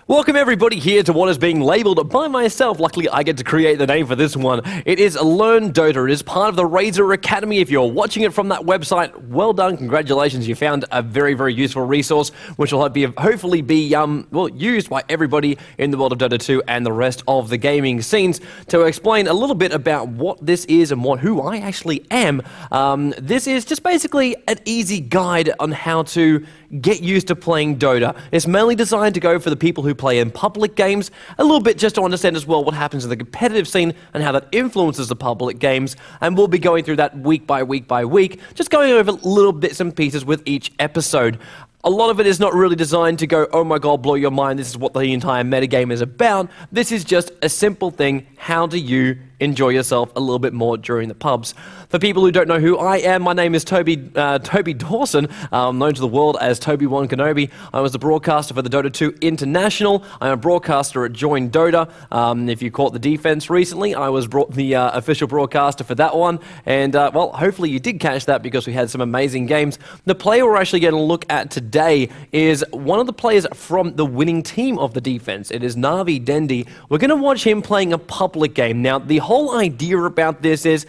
Welcome everybody here to what is being labelled by myself. Luckily I get to create the name for this one. It is LearnDOTA. It is part of the Razer Academy. If you're watching it from that website, well done, congratulations. You found a very, very useful resource which will hopefully be used by everybody in the world of Dota 2 and the rest of the gaming scenes. To explain a little bit about what this is and who I actually am, this is just basically an easy guide on how to get used to playing Dota. It's mainly designed to go for the people who play in public games, a little bit just to understand as well what happens in the competitive scene and how that influences the public games, and we'll be going through that week by week by week, just going over little bits and pieces with each episode. A lot of it is not really designed to go, oh my god, blow your mind, this is what the entire metagame is about. This is just a simple thing, how do you enjoy yourself a little bit more during the pubs. For people who don't know who I am, my name is Toby Dawson, known to the world as TobiWanKenobi. I was the broadcaster for the Dota 2 International. I'm a broadcaster at Join Dota. If you caught the defense recently, I was the official broadcaster for that one. And, well, hopefully you did catch that because we had some amazing games. The player we're actually going to look at today is one of the players from the winning team of the defense. It is Navi Dendi. We're going to watch him playing a public game. Now, the whole idea about this is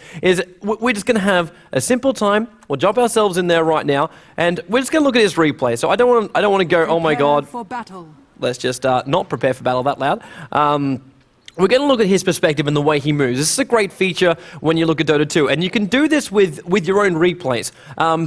we're just going to have a simple time. We'll jump ourselves in there right now, and we're just going to look at his replay. So I don't want to go, oh my god. For battle. Let's just not prepare for battle that loud. We're going to look at his perspective and the way he moves. This is a great feature when you look at Dota 2, and you can do this with your own replays.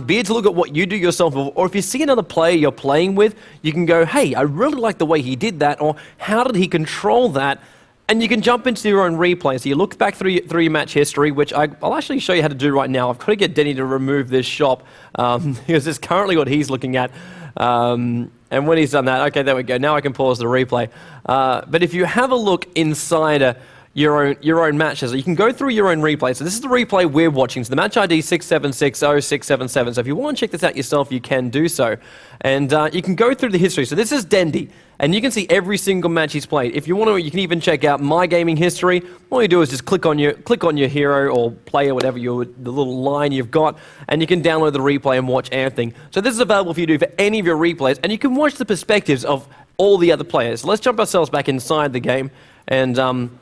Be it to look at what you do yourself, or if you see another player you're playing with, you can go, hey, I really like the way he did that, or how did he control that? And you can jump into your own replay. So you look back through your match history, which I'll actually show you how to do right now. I've got to get Dendi to remove this shop, because it's currently what he's looking at. And when he's done that, okay, there we go. Now I can pause the replay. But if you have a look inside your own matches, you can go through your own replay. So this is the replay we're watching. So the match ID 6760677. So if you want to check this out yourself, you can do so. And you can go through the history. So this is Dendi, and you can see every single match he's played. If you want to, you can even check out my gaming history. All you do is just click on your hero or player, whatever the little line you've got, and you can download the replay and watch everything. So this is available for you to do for any of your replays, and you can watch the perspectives of all the other players. So let's jump ourselves back inside the game and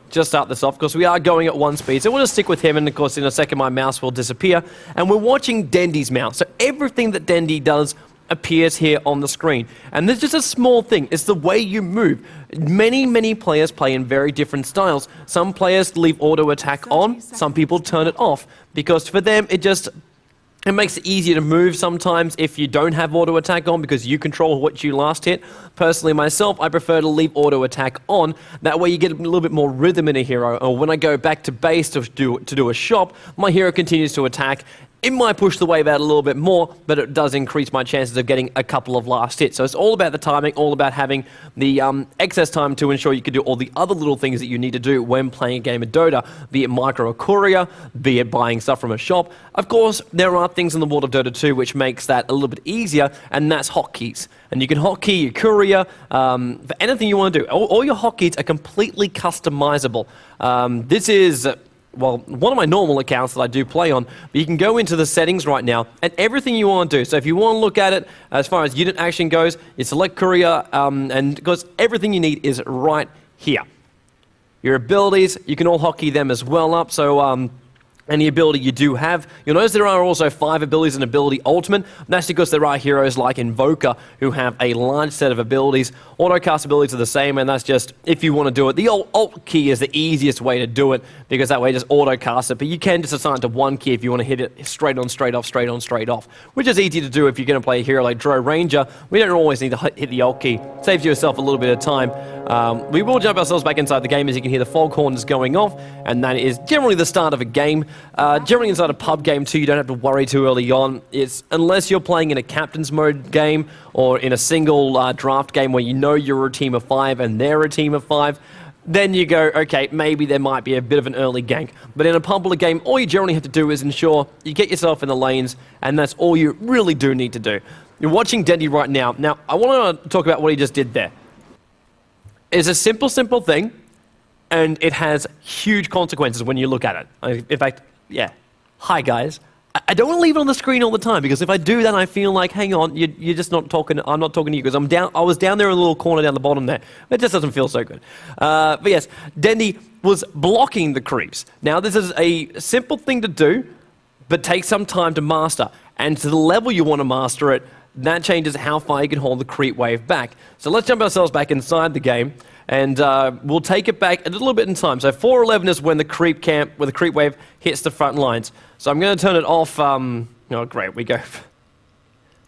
just start this off, because we are going at one speed. So we'll just stick with him, and of course in a second my mouse will disappear, and we're watching Dendi's mouse. So everything that Dendi does appears here on the screen. And there's just a small thing. It's the way you move. Many players play in very different styles. Some players leave auto attack on, some people turn it off, because for them it makes it easier to move sometimes if you don't have auto attack on, because you control what you last hit. Personally myself, I prefer to leave auto attack on. That way you get a little bit more rhythm in a hero, or when I go back to base to do a shop, my hero continues to attack. It might push the wave out a little bit more, but it does increase my chances of getting a couple of last hits. So it's all about the timing, all about having the excess time to ensure you can do all the other little things that you need to do when playing a game of Dota, be it micro or courier, be it buying stuff from a shop. Of course, there are things in the world of Dota 2 which makes that a little bit easier, and that's hotkeys. And you can hotkey your courier for anything you want to do. All your hotkeys are completely customizable. This is... well, one of my normal accounts that I do play on, but you can go into the settings right now and everything you want to do. So if you want to look at it as far as unit action goes, you select courier, and because everything you need is right here. Your abilities, you can all hotkey them as well up. So any ability you do have. You'll notice there are also 5 abilities in Ability Ultimate. That's because there are heroes like Invoker who have a large set of abilities. Autocast abilities are the same, and that's just if you want to do it. The Alt key is the easiest way to do it, because that way just autocast it. But you can just assign it to one key if you want to hit it straight on, straight off, straight on, straight off, which is easy to do if you're going to play a hero like Dro Ranger. We don't always need to hit the Alt key. Saves yourself a little bit of time. We will jump ourselves back inside the game, as you can hear the foghorn is going off, and that is generally the start of a game. Generally inside a pub game too, you don't have to worry too early on. It's unless you're playing in a captain's mode game or in a single draft game where you know you're a team of 5 and they're a team of 5, then you go, okay, maybe there might be a bit of an early gank. But in a public game, all you generally have to do is ensure you get yourself in the lanes, and that's all you really do need to do. You're watching Dendi right now. Now, I want to talk about what he just did there. It's a simple thing, and it has huge consequences when you look at it. In fact, yeah. Hi guys. I don't want to leave it on the screen all the time, because if I do that, I feel like, hang on, you're just not talking. I'm not talking to you because I was down there in a little corner down the bottom there. It just doesn't feel so good. But yes, Dendi was blocking the creeps. Now, this is a simple thing to do, but takes some time to master. And to the level you want to master it, that changes how far you can hold the creep wave back. So let's jump ourselves back inside the game, and we'll take it back a little bit in time. So 4:11 is when the creep wave hits the front lines. So I'm going to turn it off. Oh, great, we go.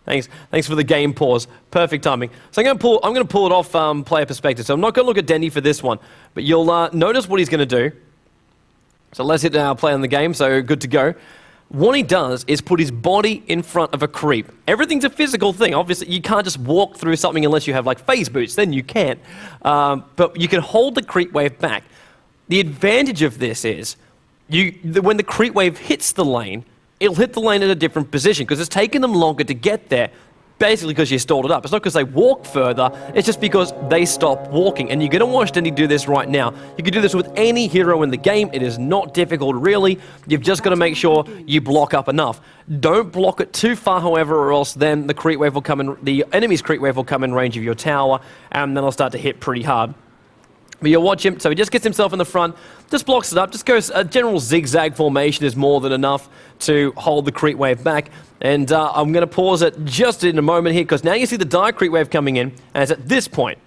Thanks for the game pause. Perfect timing. So I'm going to pull it off player perspective. So I'm not going to look at Dendi for this one, but you'll notice what he's going to do. So let's hit our play on the game. So good to go. What he does is put his body in front of a creep. Everything's a physical thing. Obviously, you can't just walk through something unless you have like phase boots. Then you can't. But you can hold the creep wave back. The advantage of this is when the creep wave hits the lane, it'll hit the lane at a different position because it's taken them longer to get there, basically because you stalled it up. It's not because they walk further, it's just because they stop walking. And you're going to watch Dendi do this right now. You can do this with any hero in the game. It is not difficult, really. You've just got to make sure you block up enough. Don't block it too far, however, or else then the creep wave will come in, the enemy's creep wave will come in range of your tower, and then it'll start to hit pretty hard. But you'll watch him, so he just gets himself in the front, just blocks it up, just goes, a general zigzag formation is more than enough to hold the creep wave back. And I'm going to pause it just in a moment here, because now you see the dire creep wave coming in, and it's at this point.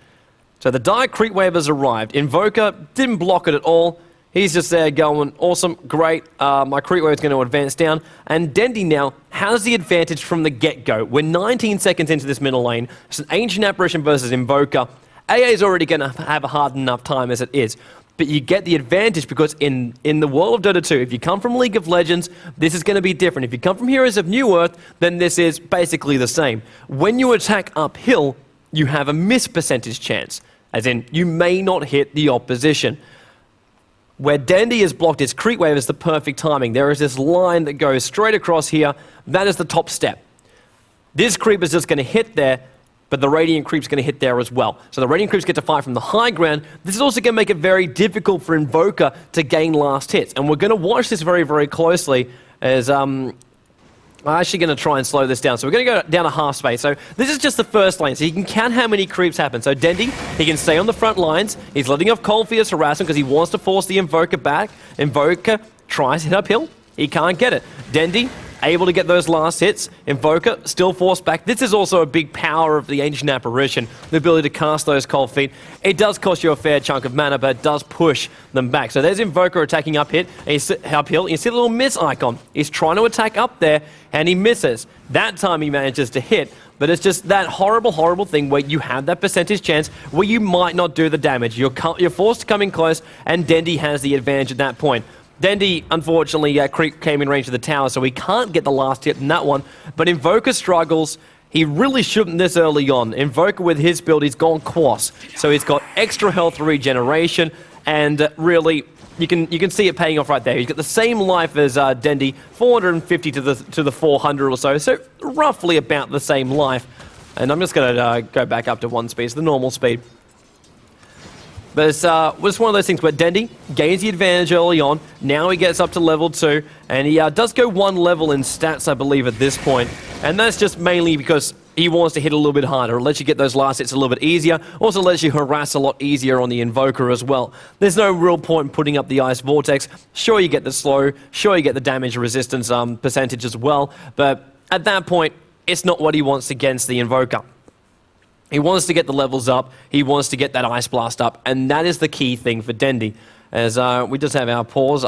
So the dire creep wave has arrived. Invoker didn't block it at all. He's just there going, awesome, great, my creep wave is going to advance down. And Dendi now has the advantage from the get-go. We're 19 seconds into this middle lane. It's an Ancient Apparition versus Invoker. AA is already going to have a hard enough time as it is, but you get the advantage because in the world of Dota 2, if you come from League of Legends, this is going to be different. If you come from Heroes of New Earth, then this is basically the same. When you attack uphill, you have a miss percentage chance, as in you may not hit the opposition. Where Dendi has blocked his creep wave is the perfect timing. There is this line that goes straight across here. That is the top step. This creep is just going to hit there, but the Radiant Creep's going to hit there as well. So the Radiant Creeps get to fight from the high ground. This is also going to make it very difficult for Invoker to gain last hits. And we're going to watch this very, very closely as I'm actually going to try and slow this down. So we're going to go down a half space. So this is just the first lane. So you can count how many creeps happen. So Dendi, he can stay on the front lines. He's letting off Coldfierce harassment because he wants to force the Invoker back. Invoker tries to hit uphill. He can't get it. Dendi, able to get those last hits. Invoker still forced back. This is also a big power of the Ancient Apparition, the ability to cast those cold feet. It does cost you a fair chunk of mana, but it does push them back. So there's Invoker attacking uphill. You see the little miss icon. He's trying to attack up there, and he misses. That time he manages to hit, but it's just that horrible, horrible thing where you have that percentage chance where you might not do the damage. You're forced to come in close, and Dendi has the advantage at that point. Dendi, unfortunately, creep came in range of the tower, so he can't get the last hit in that one. But Invoker struggles. He really shouldn't this early on. Invoker with his build, he's gone Quas. So he's got extra health regeneration, and really, you can see it paying off right there. He's got the same life as Dendi, 450 to the 400 or so, so roughly about the same life. And I'm just going to go back up to 1 speed, so the normal speed. But it's one of those things where Dendi gains the advantage early on. Now he gets up to level 2, and he does go 1 level in stats, I believe, at this point. And that's just mainly because he wants to hit a little bit harder. It lets you get those last hits a little bit easier. Also lets you harass a lot easier on the Invoker as well. There's no real point in putting up the Ice Vortex. Sure, you get the slow. Sure, you get the damage resistance percentage as well. But at that point, it's not what he wants against the Invoker. He wants to get the levels up, he wants to get that Ice Blast up, and that is the key thing for Dendi. As we just have our pause,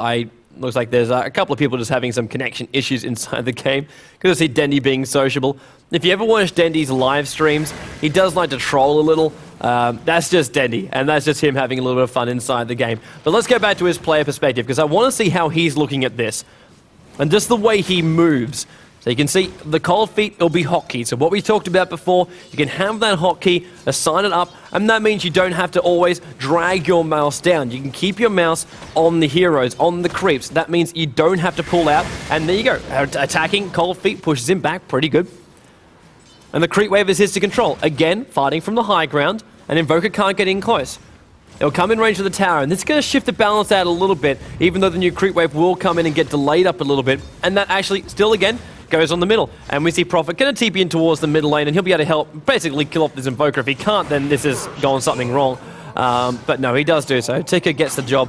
looks like there's a couple of people just having some connection issues inside the game. Good to see Dendi being sociable. If you ever watch Dendi's live streams, he does like to troll a little. That's just Dendi, and that's just him having a little bit of fun inside the game. But let's go back to his player perspective, because I want to see how he's looking at this. And just the way he moves. So you can see the cold feet will be hotkey. So what we talked about before, you can have that hotkey, assign it up, and that means you don't have to always drag your mouse down. You can keep your mouse on the heroes, on the creeps. That means you don't have to pull out, and there you go. Attacking cold feet pushes him back, pretty good. And the creep wave is his to control. Again, fighting from the high ground, and Invoker can't get in close. They'll come in range of the tower, and this is going to shift the balance out a little bit, even though the new creep wave will come in and get delayed up a little bit. And that actually, still again, goes on the middle. And we see Prophet going to TP in towards the middle lane, and he'll be able to help basically kill off this Invoker. If he can't, then this is going something wrong. But no, he does do so. Ticker gets the job.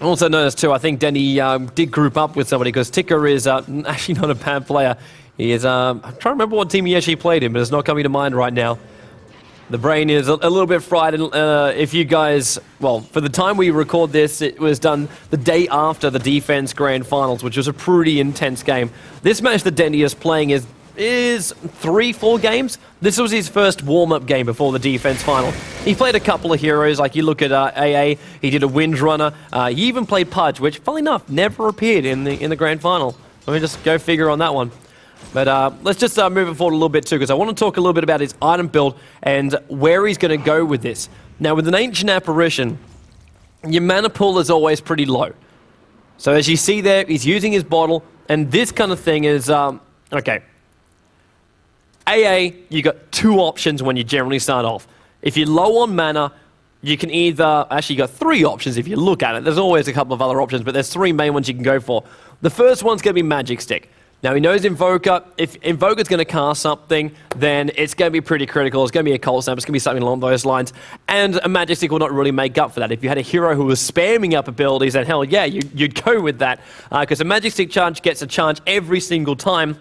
Also noticed too, I think Dendi did group up with somebody, because Ticker is actually not a bad player. He is, I'm trying to remember what team he actually played in, but it's not coming to mind right now. The brain is a little bit fried, and if you guys, well, for the time we record this, it was done the day after the Defense Grand Finals, which was a pretty intense game. This match that Dendi is playing is 3-4 games. This was his first warm-up game before the Defense Final. He played a couple of heroes, like you look at AA, he did a Windrunner, he even played Pudge, which, funnily enough, never appeared in the Grand Final. Let me just go figure on that one. But let's just move it forward a little bit too, because I want to talk a little bit about his item build and where he's going to go with this. Now, with an Ancient Apparition, your mana pool is always pretty low. So as you see there, he's using his bottle, and this kind of thing is, okay. AA, you got 2 options when you generally start off. If you're low on mana, you can either, actually you got 3 options if you look at it. There's always a couple of other options, but there's 3 main ones you can go for. The first one's going to be Magic Stick. Now, he knows Invoker. If Invoker's going to cast something, then it's going to be pretty critical. It's going to be a Cold Snap. It's going to be something along those lines. And a Magic Stick will not really make up for that. If you had a hero who was spamming up abilities, then hell yeah, you'd go with that. Because a Magic Stick charge gets a charge every single time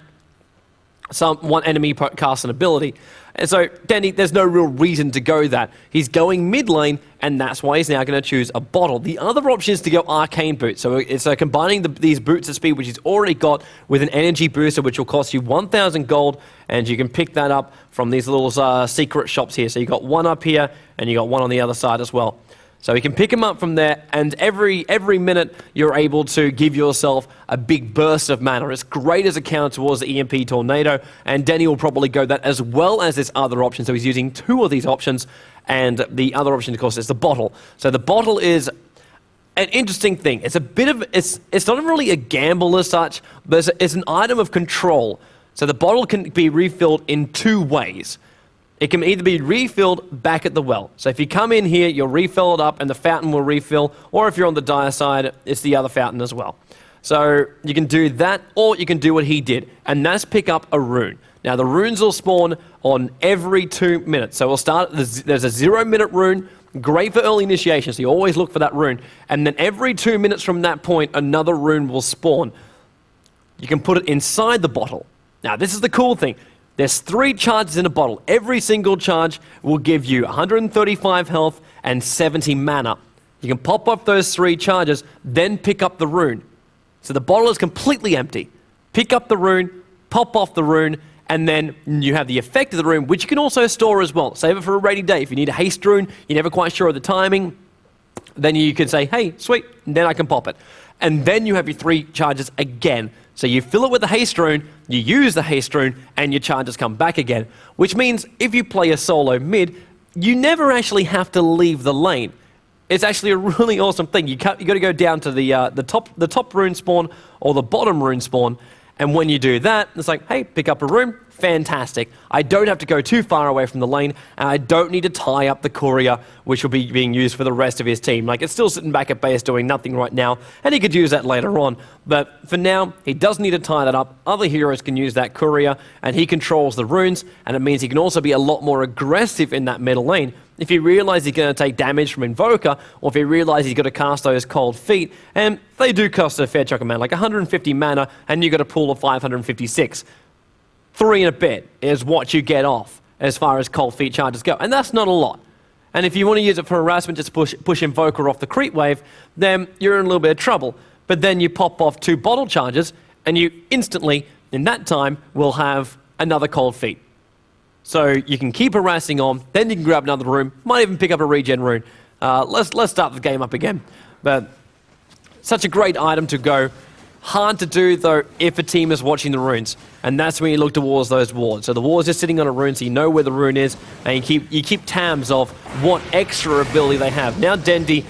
one enemy casts an ability. And so, Dendi, there's no real reason to go that. He's going mid lane, and that's why he's now going to choose a bottle. The other option is to go Arcane Boot. So it's combining these boots of speed, which he's already got, with an energy booster, which will cost you 1,000 gold, and you can pick that up from these little secret shops here. So you got one up here, and you got one on the other side as well. So you can pick them up from there, and every minute you're able to give yourself a big burst of mana. It's great as a counter towards the EMP Tornado, and Dendi will probably go that as well as this other option. So he's using 2 of these options, and the other option, of course, is the bottle. So the bottle is an interesting thing. It's a bit of, it's not really a gamble as such, but it's an item of control. So the bottle can be refilled in 2 ways. It can either be refilled back at the well. So if you come in here, you'll refill it up and the fountain will refill, or if you're on the dire side, it's the other fountain as well. So you can do that, or you can do what he did, and that's pick up a rune. Now the runes will spawn on every 2 minutes. So we'll start, there's a 0-minute rune, great for early initiation, so you always look for that rune. And then every 2 minutes from that point, another rune will spawn. You can put it inside the bottle. Now this is the cool thing. There's 3 charges in a bottle. Every single charge will give you 135 health and 70 mana. You can pop off those 3 charges, then pick up the rune. So the bottle is completely empty. Pick up the rune, pop off the rune, and then you have the effect of the rune, which you can also store as well. Save it for a rainy day. If you need a haste rune, you're never quite sure of the timing, then you can say, hey, sweet, and then I can pop it. And then you have your 3 charges again. So you fill it with the haste rune, you use the haste rune, and your charges come back again. Which means if you play a solo mid, you never actually have to leave the lane. It's actually a really awesome thing. You got to go down to the top rune spawn or the bottom rune spawn, and when you do that, it's like, hey, pick up a rune. Fantastic. I don't have to go too far away from the lane, and I don't need to tie up the courier, which will be being used for the rest of his team. Like, it's still sitting back at base doing nothing right now, and he could use that later on. But for now, he does need to tie that up. Other heroes can use that courier, and he controls the runes, and it means he can also be a lot more aggressive in that middle lane. If he realizes he's going to take damage from Invoker, or if he realizes he's got to cast those cold feet, and they do cost a fair chunk of mana, like 150 mana, and you got a pool of 556. 3 and a bit is what you get off as far as cold feet charges go, and that's not a lot. And if you want to use it for harassment, just push Invoker off the creep wave, then you're in a little bit of trouble. But then you pop off 2 bottle charges, and you instantly, in that time, will have another cold feet. So you can keep harassing on, then you can grab another rune, might even pick up a regen rune. Let's start the game up again. But such a great item to go. Hard to do, though, if a team is watching the runes. And that's when you look towards those wards. So the ward's just sitting on a rune, so you know where the rune is, and you keep tabs of what extra ability they have. Now Dendi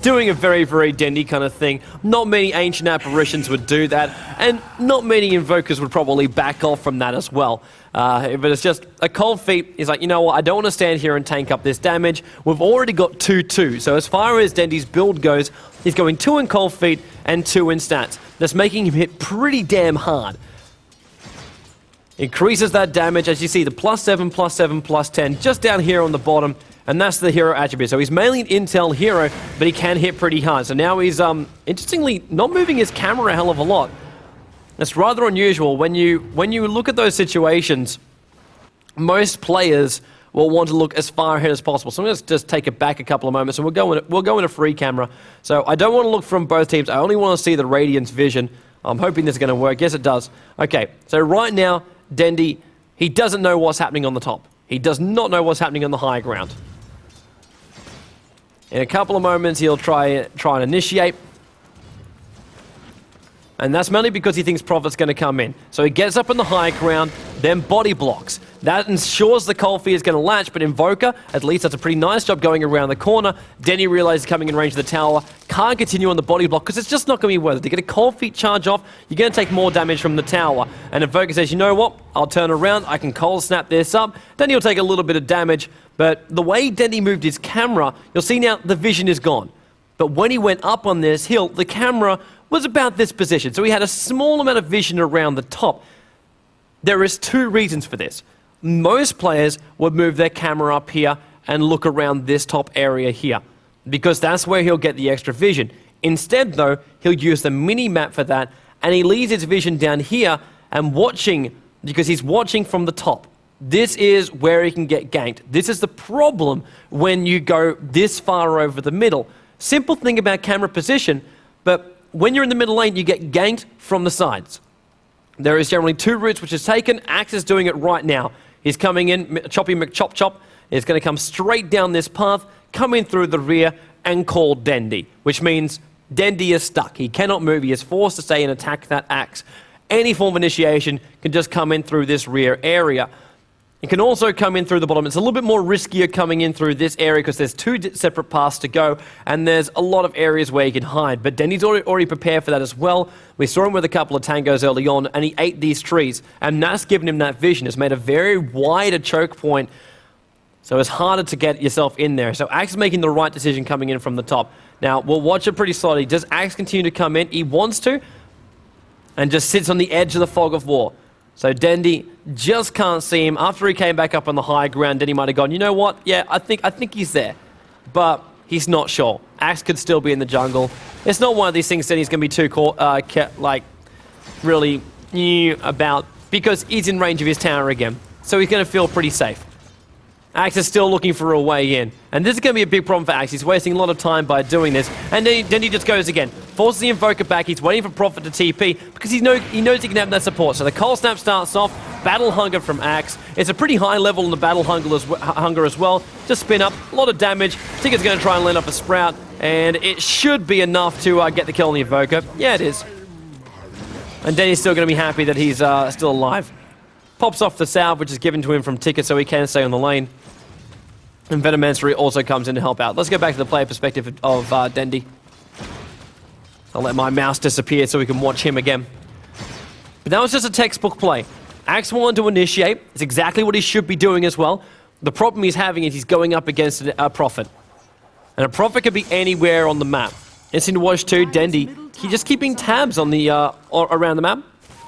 doing a very, very Dendi kind of thing. Not many Ancient Apparitions would do that, and not many Invokers would probably back off from that as well. But it's just a cold feet. He's like, you know what, I don't want to stand here and tank up this damage. We've already got 2-2, so as far as Dendi's build goes, he's going 2 in cold feet and 2 in stats. That's making him hit pretty damn hard. Increases that damage, as you see, the +7, +7, +10, just down here on the bottom. And that's the hero attribute. So he's mainly an intel hero, but he can hit pretty hard. So now he's, interestingly, not moving his camera a hell of a lot. That's rather unusual. When you look at those situations, most players will want to look as far ahead as possible. So I'm going to just take it back a couple of moments, and we'll go in a free camera. So I don't want to look from both teams. I only want to see the Radiant's vision. I'm hoping this is going to work. Yes, it does. Okay, so right now, Dendi, he doesn't know what's happening on the top. He does not know what's happening on the high ground. In a couple of moments, he'll try and initiate. And that's mainly because he thinks Prophet's going to come in. So he gets up on the high ground, then body blocks. That ensures the cold feet is going to latch, but Invoker, at least, does a pretty nice job going around the corner. Dendi realizes coming in range of the tower, can't continue on the body block because it's just not going to be worth it. To get a cold feet charge off, you're going to take more damage from the tower. And Invoker says, you know what, I'll turn around, I can cold snap this up. Then he'll take a little bit of damage, but the way Dendi moved his camera, you'll see now the vision is gone. But when he went up on this hill, the camera was about this position. So he had a small amount of vision around the top. There is 2 reasons for this. Most players would move their camera up here and look around this top area here, because that's where he'll get the extra vision. Instead, though, he'll use the mini-map for that, and he leaves his vision down here and watching, because he's watching from the top. This is where he can get ganked. This is the problem when you go this far over the middle. Simple thing about camera position, but when you're in the middle lane, you get ganked from the sides. There is generally 2 routes which is taken. Axe is doing it right now. He's coming in, Choppy McChop. Is going to come straight down this path, come in through the rear, and call Dendi, which means Dendi is stuck. He cannot move. He is forced to stay and attack that axe. Any form of initiation can just come in through this rear area. It can also come in through the bottom. It's a little bit more riskier coming in through this area because there's 2 separate paths to go, and there's a lot of areas where you can hide. But Dendi's already prepared for that as well. We saw him with a couple of tangos early on, and he ate these trees. And that's given him that vision. It's made a very wider choke point, so it's harder to get yourself in there. So Axe is making the right decision coming in from the top. Now, we'll watch it pretty slowly. Does Axe continue to come in? He wants to, and just sits on the edge of the fog of war. So Dendi just can't see him. After he came back up on the high ground, Dendi might have gone, you know what? Yeah, I think he's there. But he's not sure. Axe could still be in the jungle. It's not one of these things that he's going to be too really about, because he's in range of his tower again. So he's going to feel pretty safe. Axe is still looking for a way in. And this is going to be a big problem for Axe. He's wasting a lot of time by doing this. And then he just goes again. Forces the Invoker back. He's waiting for Prophet to TP because he knows he can have that support. So the Cold Snap starts off. Battle Hunger from Axe. It's a pretty high level in the Battle Hunger as well. Just spin up. A lot of damage. Tigger's going to try and land off a Sprout. And it should be enough to get the kill on the Invoker. Yeah, it is. And Dendi's still going to be happy that he's still alive. Pops off the salve, which is given to him from Ticket, so he can stay on the lane. And Venomancery also comes in to help out. Let's go back to the player perspective of Dendi. I'll let my mouse disappear so we can watch him again. But that was just a textbook play. Axe wanted to initiate. It's exactly what he should be doing as well. The problem he's having is he's going up against a Prophet. And a Prophet could be anywhere on the map. Interesting to watch too, Dendi. He's just keeping tabs on the around the map,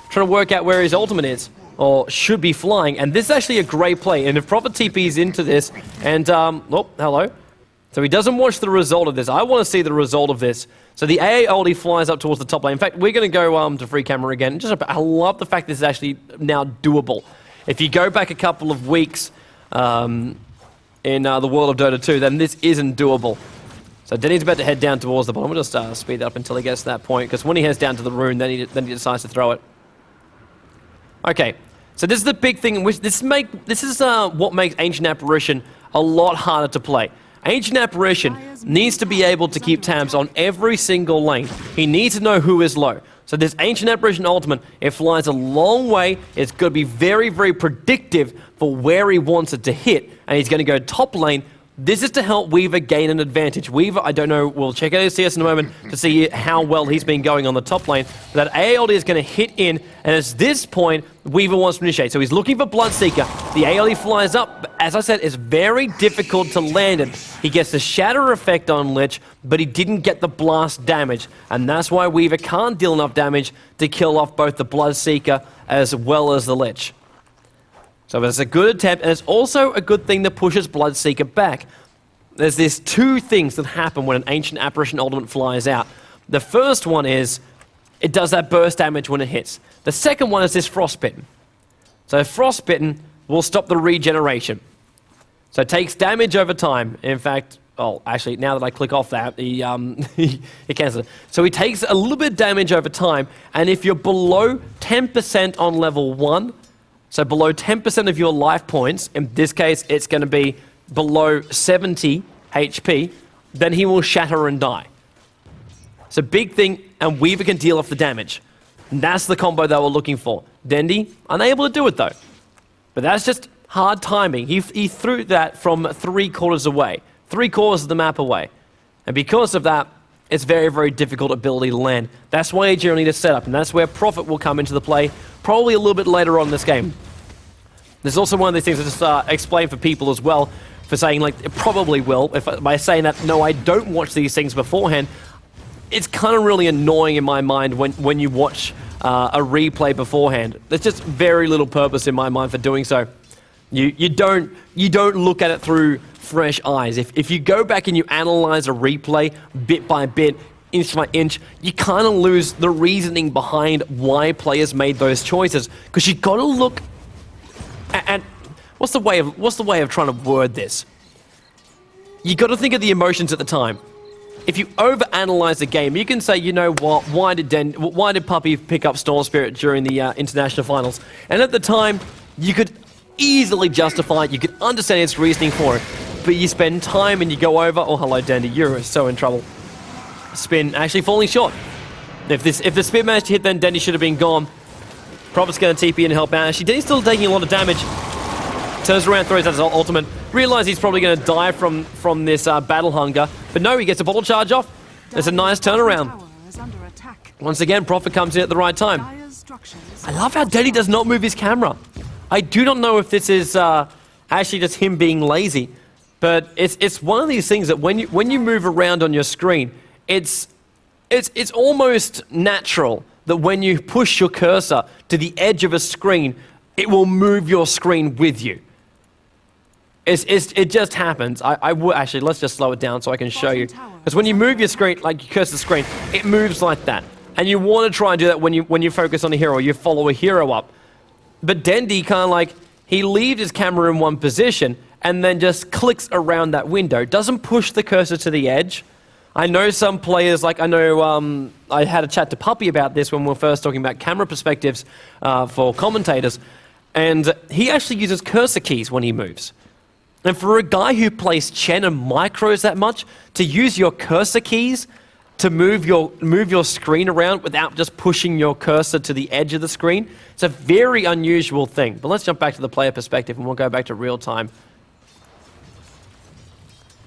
trying to work out where his ultimate is, or should be flying. And this is actually a great play. And if Prophet TP's into this, and oh, hello. So he doesn't watch the result of this. I want to see the result of this. So the AA oldie flies up towards the top lane. In fact, we're going to go to free camera again. I love the fact this is actually now doable. If you go back a couple of weeks in the world of Dota 2, then this isn't doable. So Dendi's about to head down towards the bottom. We'll just speed that up until he gets to that point, because when he heads down to the rune, then he decides to throw it. Okay, so this is the big thing. This is what makes Ancient Apparition a lot harder to play. Ancient Apparition needs to be able to keep tabs on every single lane. He needs to know who is low. So this Ancient Apparition ultimate, it flies a long way. It's going to be very, very predictive for where he wants it to hit. And he's going to go top lane, This is to help Weaver gain an advantage. Weaver, I don't know, we'll check out his CS in a moment to see how well he's been going on the top lane. But that AOD is going to hit in, and at this point, Weaver wants to initiate. So he's looking for Bloodseeker. The AOD flies up, but as I said, it's very difficult to land it. He gets the shatter effect on Lich, but he didn't get the blast damage. And that's why Weaver can't deal enough damage to kill off both the Bloodseeker as well as the Lich. So it's a good attempt, and it's also a good thing that pushes Bloodseeker back. There's these two things that happen when an Ancient Apparition ultimate flies out. The first one is, it does that burst damage when it hits. The second one is this Frostbitten. So Frostbitten will stop the regeneration. So it takes damage over time. In fact, oh, actually, now that I click off that, he cancels it. So he takes a little bit of damage over time, and if you're below 10% on level 1, so below 10% of your life points, in this case it's going to be below 70 HP, then he will shatter and die. It's a big thing, and Weaver can deal off the damage. And that's the combo they were looking for. Dendi, unable to do it though. But that's just hard timing. He threw that from 3/4 away. 3/4 of the map away. And because of that, it's very, very difficult ability to land. That's why you generally need to set up, and that's where Prophet will come into the play, probably a little bit later on in this game. There's also one of these things I just explain for people as well, for saying, like, it probably will. By saying that, no, I don't watch these things beforehand, it's kind of really annoying in my mind when you watch a replay beforehand. There's just very little purpose in my mind for doing so. You don't look at it through fresh eyes. If you go back and you analyze a replay bit by bit, inch by inch, you kind of lose the reasoning behind why players made those choices. Because you got to look at what's the way of trying to word this. You got to think of the emotions at the time. If you overanalyze the game, you can say, you know what? Why did Puppy pick up Storm Spirit during the international finals? And at the time, you could easily justify it. You could understand its reasoning for it. But you spend time and you go over. Oh, hello, Dendi. You're so in trouble. Spin actually falling short. If the spin managed to hit, then Dendi should have been gone. Prophet's going to TP in and help out. Actually, Dendi's still taking a lot of damage. Turns around, throws out his ultimate. Realizes he's probably going to die from this battle hunger. But no, he gets a bottle charge off. There's a nice turnaround. Once again, Prophet comes in at the right time. I love how Dendi does not move his camera. I do not know if this is actually just him being lazy. But it's one of these things that when you move around on your screen, it's almost natural that when you push your cursor to the edge of a screen, it will move your screen with you. It just happens. I would actually, let's just slow it down so I can show you. Because when you move your screen, like you cursor the screen, it moves like that. And you want to try and do that when you focus on a hero, you follow a hero up. But Dendi kind of like, he leaves his camera in one position and then just clicks around that window. Doesn't push the cursor to the edge. I know some players, like I know I had a chat to Puppy about this when we were first talking about camera perspectives for commentators, and he actually uses cursor keys when he moves. And for a guy who plays Chen and micros that much, to use your cursor keys to move your screen around without just pushing your cursor to the edge of the screen, it's a very unusual thing. But let's jump back to the player perspective and we'll go back to real time.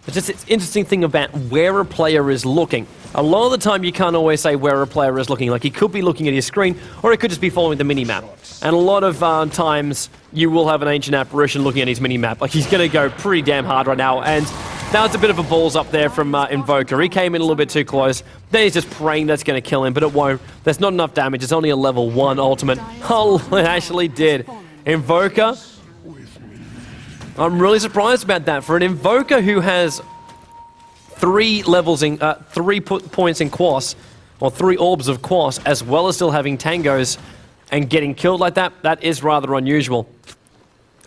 It's just an interesting thing about where a player is looking. A lot of the time you can't always say where a player is looking. Like he could be looking at his screen or he could just be following the mini-map. And a lot of times you will have an Ancient Apparition looking at his mini-map. Like he's going to go pretty damn hard right now. And that was a bit of a balls up there from Invoker. He came in a little bit too close. Then he's just praying that's going to kill him, but it won't. There's not enough damage. It's only a level 1 ultimate. Oh, it actually did. Invoker. I'm really surprised about that. For an Invoker who has 3 levels in 3 points in Quas, or 3 orbs of Quas, as well as still having tangos and getting killed like that, that is rather unusual.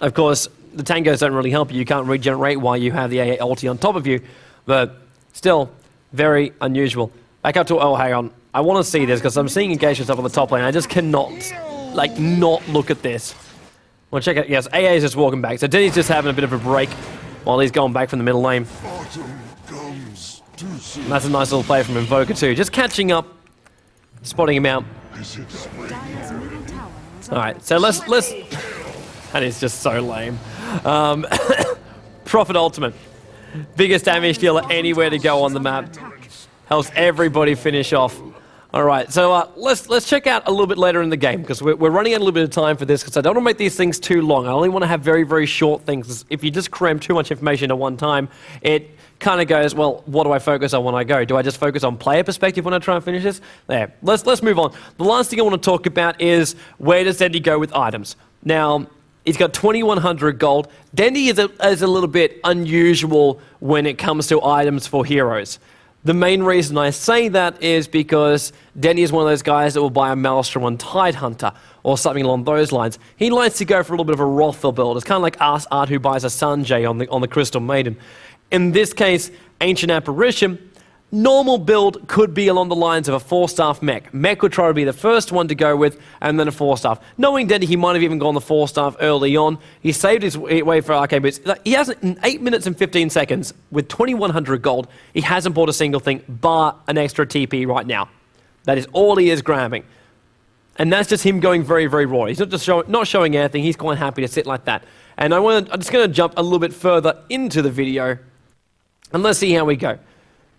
Of course, the tangos don't really help you. You can't regenerate while you have the AA ulti on top of you, but still very unusual. Back up to, oh, hang on. I want to see this because I'm seeing engagement stuff on the top lane. I just cannot, like, not look at this. Well, check out, yes, AA is just walking back. So Dendi's just having a bit of a break while he's going back from the middle lane. And that's a nice little play from Invoker too. Just catching up, spotting him out. Alright, so let's... That is just so lame. Prophet ultimate. Biggest damage dealer anywhere to go on the map. Helps everybody finish off. All right, so let's check out a little bit later in the game, because we're running out a little bit of time for this, because I don't want to make these things too long. I only want to have very, very short things. If you just cram too much information at one time, it kind of goes, well, what do I focus on when I go? Do I just focus on player perspective when I try and finish this? There, let's move on. The last thing I want to talk about is, where does Dendi go with items? Now, he's got 2,100 gold. Dendi is a little bit unusual when it comes to items for heroes. The main reason I say that is because Dendi is one of those guys that will buy a Maelstrom on Tidehunter or something along those lines. He likes to go for a little bit of a Rothel build. It's kind of like Art who buys a Sanjay on the Crystal Maiden. In this case, Ancient Apparition, normal build could be along the lines of a 4-staff mech. Mech would try to be the first one to go with, and then a 4-staff. Knowing Dendi, he might have even gone the 4-staff early on. He saved his way for arcane boots. He hasn't, in 8 minutes and 15 seconds, with 2,100 gold, he hasn't bought a single thing, bar an extra TP right now. That is all he is grabbing. And that's just him going very, very raw. He's not showing anything. He's quite happy to sit like that. And I'm just going to jump a little bit further into the video, and let's see how we go.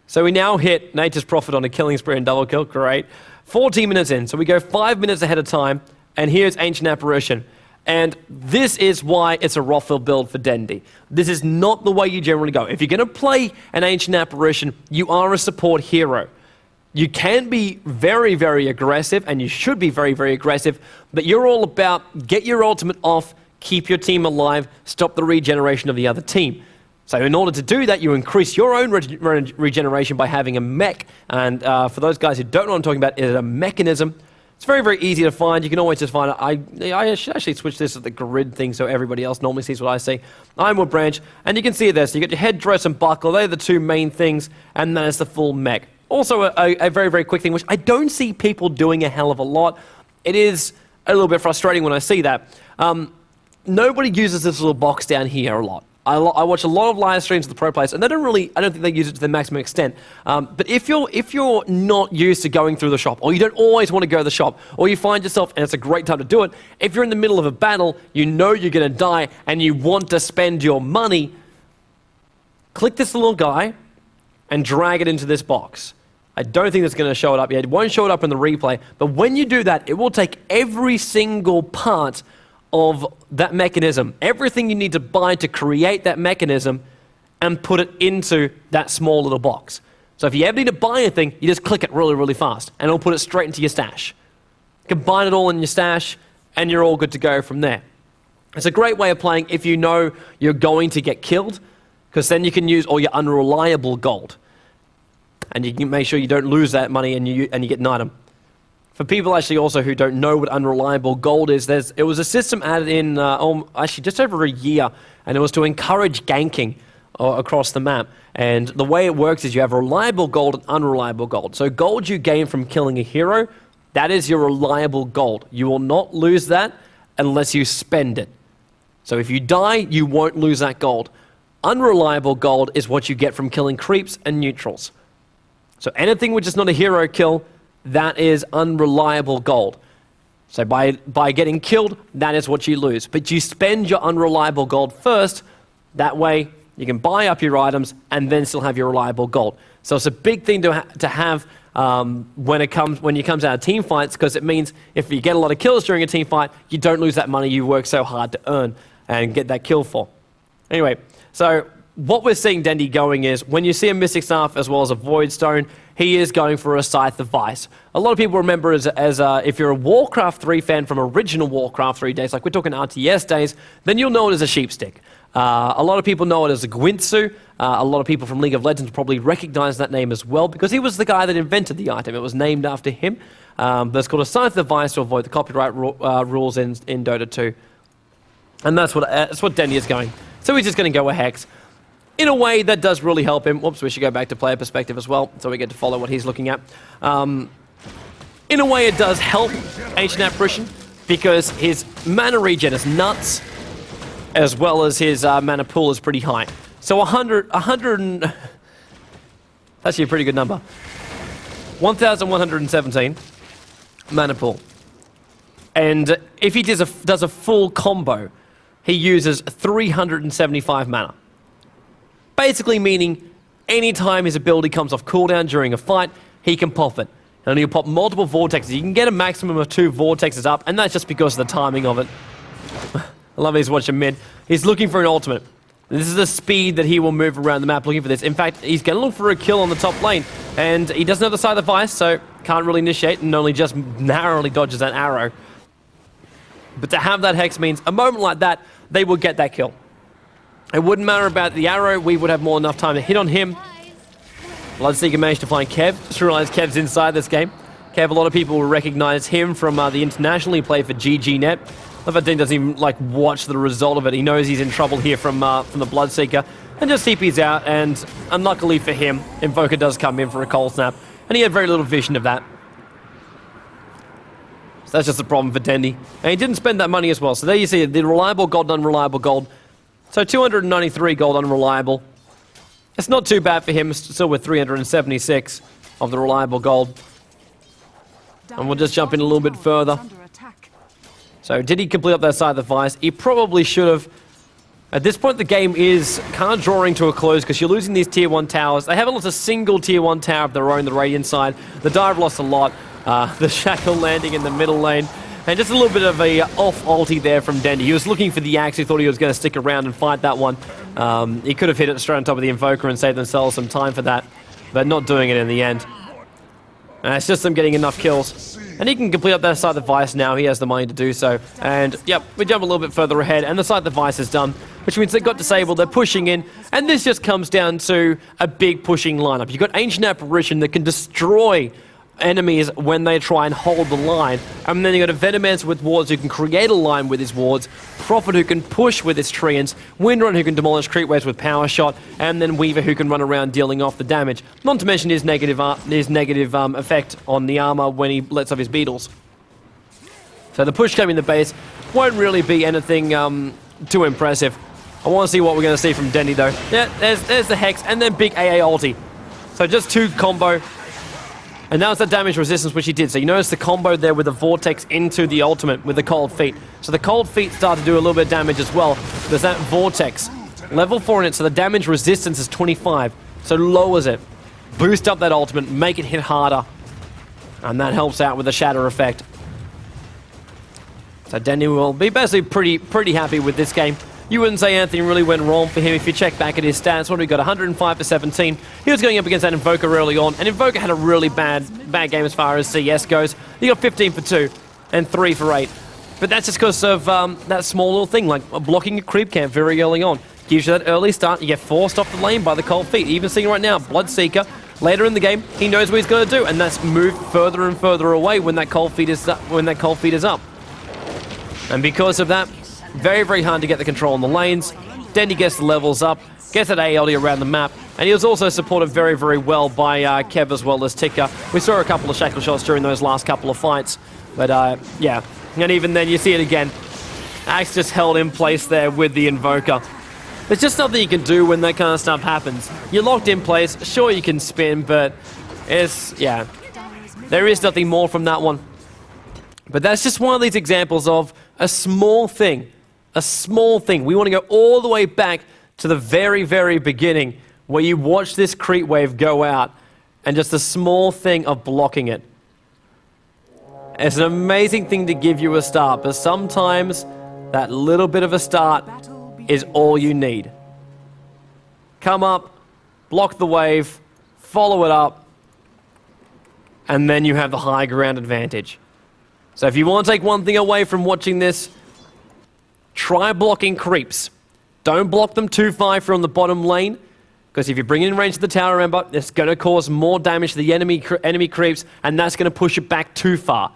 So we now hit Nature's Prophet on a killing spree and double kill, great. 14 minutes in, so we go 5 minutes ahead of time, and here's Ancient Apparition. And this is why it's a Rothel build for Dendi. This is not the way you generally go. If you're going to play an Ancient Apparition, you are a support hero. You can be very, very aggressive, and you should be very, very aggressive, but you're all about get your ultimate off, keep your team alive, stop the regeneration of the other team. So in order to do that, you increase your own regeneration by having a mech. And for those guys who don't know what I'm talking about, it's a mechanism. It's very, very easy to find. You can always just find it. I should actually switch this to the grid thing so everybody else normally sees what I see. Ironwood Branch, and you can see this. You got your headdress and buckle. They're the two main things, and then it's the full mech. Also a very, very quick thing, which I don't see people doing a hell of a lot. It is a little bit frustrating when I see that. Nobody uses this little box down here a lot. I watch a lot of live streams of the pro players, and I don't think they use it to the maximum extent. But if you're not used to going through the shop, or you don't always want to go to the shop, or you find yourself, and it's a great time to do it, if you're in the middle of a battle, you know you're going to die, and you want to spend your money, click this little guy, and drag it into this box. I don't think it's going to show it up yet. It won't show it up in the replay, but when you do that, it will take every single part of that mechanism, everything you need to buy to create that mechanism, and put it into that small little box. So if you ever need to buy anything, you just click it really, really fast, and it'll put it straight into your stash. Combine it all in your stash, and you're all good to go from there. It's a great way of playing if you know you're going to get killed, because then you can use all your unreliable gold, and you can make sure you don't lose that money and you get an item. For people actually also who don't know what Unreliable Gold is, it was a system added in actually just over a year, and it was to encourage ganking across the map. And the way it works is you have Reliable Gold and Unreliable Gold. So gold you gain from killing a hero, that is your reliable gold. You will not lose that unless you spend it. So if you die, you won't lose that gold. Unreliable gold is what you get from killing creeps and neutrals. So anything which is not a hero kill, that is unreliable gold. So by getting killed, that is what you lose. But you spend your unreliable gold first. That way, you can buy up your items and then still have your reliable gold. So it's a big thing to have when you comes out of team fights, because it means if you get a lot of kills during a team fight, you don't lose that money you work so hard to earn and get that kill for. Anyway, so what we're seeing Dendi going is, when you see a Mystic Staff as well as a Void Stone, he is going for a Scythe of Vice. A lot of people remember as if you're a Warcraft 3 fan from original Warcraft 3 days, like we're talking RTS days, then you'll know it as a Sheepstick. A lot of people know it as a Gwintsu. A lot of people from League of Legends probably recognize that name as well, because he was the guy that invented the item. It was named after him. But it's called a Scythe of Vice to avoid the copyright rules in Dota 2. And that's what Dendi is going. So he's just going to go a Hex. In a way, that does really help him. Whoops, we should go back to player perspective as well, so we get to follow what he's looking at. In a way, it does help Ancient Apparition, because his mana regen is nuts, as well as his mana pool is pretty high. So 100 and... That's actually a pretty good number. 1,117 mana pool. And if he does a full combo, he uses 375 mana. basically meaning anytime his ability comes off cooldown during a fight, he can pop it. And he'll pop multiple vortexes. You can get a maximum of 2 vortexes up, and that's just because of the timing of it. I love he's watching mid. He's looking for an ultimate. This is the speed that he will move around the map looking for this. In fact, he's going to look for a kill on the top lane, and he doesn't have the side of the vice, so can't really initiate and only just narrowly dodges that arrow. But to have that Hex means a moment like that, they will get that kill. It wouldn't matter about the arrow, we would have more than enough time to hit on him. Bloodseeker managed to find Kev. Just realized Kev's inside this game. Kev, a lot of people will recognize him from the international. He played for GGNet. Love how Dendi doesn't even watch the result of it. He knows he's in trouble here from the Bloodseeker. And just TP's out, and unluckily for him, Invoker does come in for a cold snap. And he had very little vision of that. So that's just a problem for Dendi. And he didn't spend that money as well. So there you see the reliable gold and unreliable gold. So 293 gold unreliable. It's not too bad for him, still with 376 of the reliable gold. And we'll just jump in a little bit further. So did he complete up that side of the vice? He probably should have. At this point, the game is kind of drawing to a close because you're losing these tier 1 towers. They haven't lost a single tier 1 tower of their own, the Radiant side. The Dive lost a lot. The Shackle landing in the middle lane. And just a little bit of a off ulti there from Dendi. He was looking for the axe. He thought he was going to stick around and fight that one. He could have hit it straight on top of the Invoker and saved themselves some time for that. But not doing it in the end. And it's just them getting enough kills. And he can complete up that side of the vice now. He has the money to do so. And, yep, we jump a little bit further ahead. And the side of the vice is done. Which means they got disabled. They're pushing in. And this just comes down to a big pushing lineup. You've got Ancient Apparition that can destroy enemies when they try and hold the line. And then you've got a Venomancer with wards who can create a line with his wards, Prophet who can push with his treants, Windrun who can demolish creep waves with power shot, and then Weaver who can run around dealing off the damage. Not to mention his negative effect on the armor when he lets off his beetles. So the push coming in the base won't really be anything too impressive. I want to see what we're going to see from Dendi though. Yeah, there's the Hex and then big AA ulti. So just 2 combo. And that was the damage resistance which he did. So you notice the combo there with the Vortex into the ultimate with the Cold Feet. So the Cold Feet start to do a little bit of damage as well. There's that Vortex. Level 4 in it, so the damage resistance is 25. So lowers it. Boost up that ultimate, make it hit harder. And that helps out with the Shatter effect. So Dendi will be basically pretty happy with this game. You wouldn't say anything really went wrong for him if you check back at his stats. What have we got? 105 for 17. He was going up against that Invoker early on, and Invoker had a really bad game as far as CS goes. He got 15 for 2 and 3 for 8. But that's just because of that small little thing, like blocking a creep camp very early on. Gives you that early start. You get forced off the lane by the Cold Feet. Even seeing right now, Bloodseeker, later in the game, he knows what he's going to do, and that's move further and further away when that Cold Feet is up. And because of that, very, very hard to get the control on the lanes. Dendi gets the levels up, gets that ALD around the map, and he was also supported very, very well by Kev as well as Tika. We saw a couple of shackle shots during those last couple of fights, but yeah. And even then, you see it again. Axe just held in place there with the Invoker. There's just nothing you can do when that kind of stuff happens. You're locked in place, sure you can spin, but yeah. There is nothing more from that one. But that's just one of these examples of a small thing. A small thing. We want to go all the way back to the very, very beginning where you watch this creep wave go out and just a small thing of blocking it. It's an amazing thing to give you a start, but sometimes that little bit of a start is all you need. Come up, block the wave, follow it up, and then you have the high ground advantage. So if you want to take one thing away from watching this, try blocking creeps. Don't block them too far from the bottom lane, because if you bring it in range of the tower, remember, it's going to cause more damage to the enemy creeps, and that's going to push it back too far.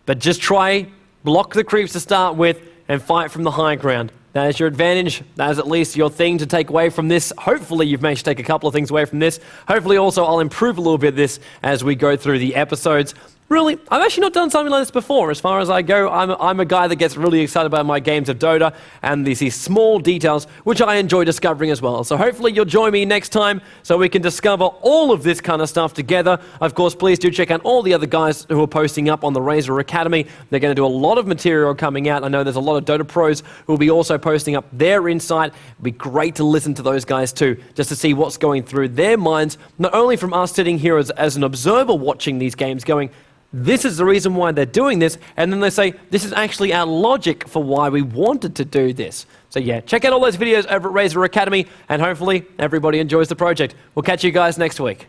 But just try, block the creeps to start with, and fight from the high ground. That is your advantage. That is at least your thing to take away from this. Hopefully you've managed to take a couple of things away from this. Hopefully also I'll improve a little bit of this as we go through the episodes. Really? I've actually not done something like this before. As far as I go, I'm a guy that gets really excited about my games of Dota and these small details, which I enjoy discovering as well. So hopefully you'll join me next time so we can discover all of this kind of stuff together. Of course, please do check out all the other guys who are posting up on the Razer Academy. They're going to do a lot of material coming out. I know there's a lot of Dota pros who will be also posting up their insight. It'll be great to listen to those guys too, just to see what's going through their minds, not only from us sitting here as an observer watching these games going, this is the reason why they're doing this, and then they say, this is actually our logic for why we wanted to do this. So yeah, check out all those videos over at Razer Academy, and hopefully everybody enjoys the project. We'll catch you guys next week.